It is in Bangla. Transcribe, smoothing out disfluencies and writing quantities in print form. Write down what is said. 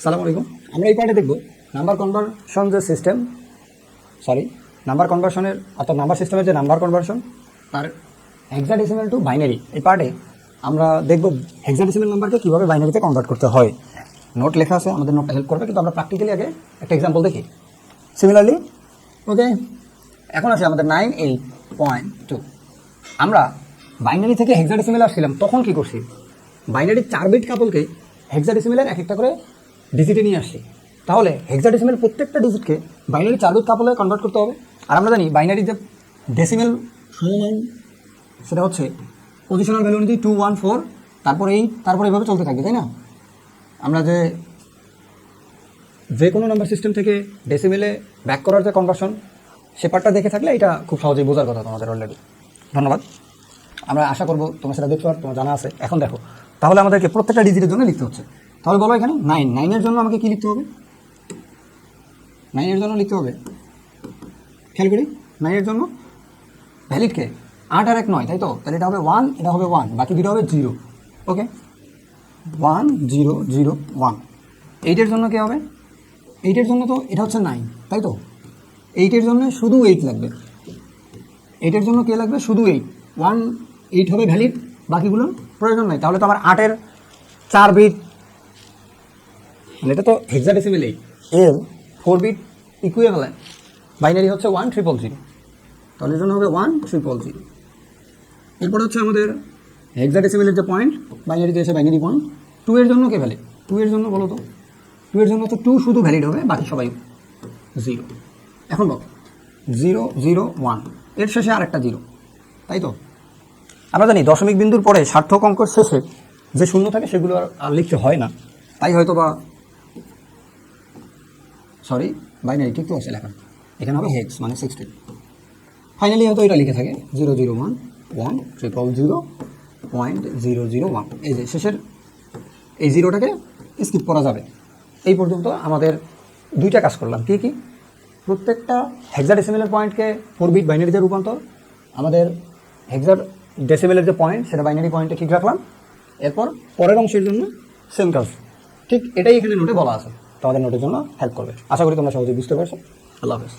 সালাম আলাইকুম। আমরা এই পার্টে দেখব নাম্বার কনভার্সন যে সিস্টেম, নাম্বার কনভার্সনের অর্থাৎ নাম্বার সিস্টেমের যে নাম্বার কনভার্সন তার হেক্সাডেসিমাল টু বাইনারি। এই পার্টে আমরা দেখব হেক্সাডেসিমাল নাম্বারকে কীভাবে বাইনারিতে কনভার্ট করতে হয়। নোট লেখা আছে, আমাদের নোটটা হেল্প করবে, কিন্তু আমরা প্র্যাকটিক্যালি আগে একটা এক্সাম্পল দেখি। সিমিলারলি ওকে, এখন আছে আমাদের 98.2। আমরা বাইনারি থেকে হেক্সাডেসিমাল আসছিলাম, তখন কী করছি? বাইনারির 4 বিট কাপলকে হেক্সাডেসিমালের এক একটা করে ডিজিটে নিয়ে আসছি। তাহলে হেক্সাডেসিমাল প্রত্যেকটা ডিজিটকে বাইনারি 4 বিট কাপলে কনভার্ট করতে হবে। আর আমরা জানি বাইনারি যে ডেসিমেল সমমান সেটা হচ্ছে পজিশনাল ভ্যালু অনুযায়ী 2 1 4, তারপর 8, তারপর এইভাবে চলতে থাকবে, তাই না? আমরা যে কোনো নাম্বার সিস্টেম থেকে ডেসিমেলে ব্যাক করার যে কনভার্সন, সে পার্টটা দেখে থাকলে এটা খুব সহজেই বোঝার কথা তোমাদের অলরেডি। ধন্যবাদ। আমরা আশা করবো তোমরা সেটা দেখছো আর তোমার জানা আছে। এখন দেখো, তাহলে আমাদেরকে প্রত্যেকটা ডিজিটের জন্য লিখতে হচ্ছে। তাহলে বলো এখানে 9 জন্য আমাকে কী লিখতে হবে? 9 জন্য লিখতে হবে, খেয়াল করি, 9 জন্য ভ্যালিডকে 8 আর 1 9, তাই তো? তাহলে এটা হবে 1, এটা হবে 1, বাকি দুটো হবে 0। ওকে, 1 0 0 1। 8 জন্য কী হবে? 8 জন্য তো এটা হচ্ছে 9, তাই তো? 8 জন্য শুধু 8 লাগবে। 8 জন্য কে লাগবে? শুধু 8। 1 8 হবে ভ্যালিড, বাকিগুলো প্রয়োজন নাই। তাহলে তো আমার 8 4 বিট, মানে এটা তো হেক্সাডেসিমাল 8 এর 4 বিট ইকুইভ্যালেন্ট বাইনারি হচ্ছে 1 0 0 0। তাহলে এর জন্য হবে 1 0 0 0। এরপর হচ্ছে আমাদের হেক্সাডেসিমালের যে পয়েন্ট, বাইনারিতে এসে বাইনারি পয়েন্ট। 2 এর জন্য কে ভ্যালিড? 2 এর জন্য বলো তো? 2 এর জন্য হচ্ছে 2 শুধু ভ্যালিড হবে, বাকি সবাই 0। এখন বলো 0 0 1, এর শেষে আরেকটা 0, তাই তো? আমরা জানি দশমিক বিন্দুর পরে সার্থক অঙ্কের শেষে যে শূন্য থাকে সেগুলো আর লিখতে হয় না, তাই হয়তো বা বাইনারি ঠিক তো আছে লেখা, এখানে হবে হেক্স মানে 16। ফাইনালি হয়তো এটা লিখে থাকে 0 0 1 1 0 0 0 0 1। এই যে শেষের এই জিরোটাকে স্কিপ করা যাবে। এই পর্যন্ত আমাদের দুইটা কাজ করলাম। কি কি? প্রত্যেকটা হেক্সাডেসিমালের পয়েন্টকে 4 বিট বাইনারিতে রূপান্তর, আমাদের হেক্সাডেসিমালের যে পয়েন্ট সেটা বাইনারি পয়েন্টে ঠিক রাখলাম। এরপর পরের অংশের জন্য সেম কাজ, ঠিক এটাই এখানে নোটে বলা আছে, তোমাদের নোটের জন্য হেল্প করবে। আশা করি তোমরা সহজে বুঝতে পারছো। আল্লাহ হাফেজ।